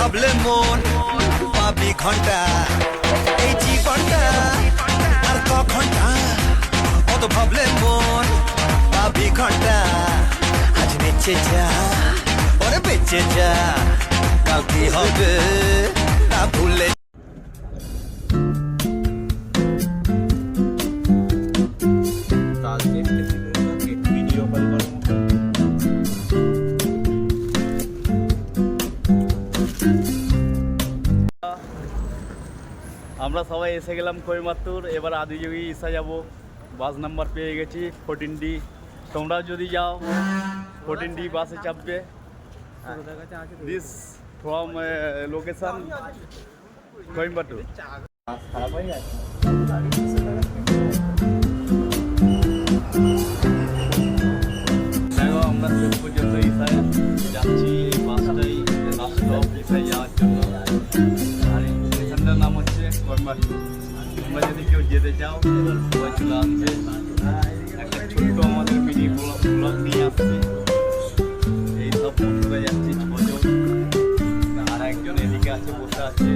ভাবলে মন পাবি ঘন্টা এই জীবনটা আর ক ঘন্টা কত ভাবলে মন পাবি ঘন্টা আজ বেঁচে যা ওরে বেঁচে যা কাল কি হবে তা ভুলে আমরা সবাই এসে গেলাম কোয়েম্বাটুর। এবার আদিযোগী ইসা যাব, বাস নাম্বার পেয়ে গেছি 14D। তোমরাও যদি যাও 14D বাসে চাপবে। This from location Coimbatore. খারাপ হয়ে গেছে। দেখো আমরা শেষ পর্যন্ত ইসায় যাচ্ছি। এই বাসটাই লাস্ট স্টপ ইসায় যাওয়ার জন্য। আর এই স্টেশনটার নাম হচ্ছে কোয়েম্বাটুর। তোমরা যদি কেউ যেতে চাও সবাই চলে আসবে। একটা ছোট্ট আমাদের মিনি ব্লগ নিয়ে আসছি। এই সব বন্ধুরা যাচ্ছি ছজন। আর একজন এদিকে আছে, বসে আছে।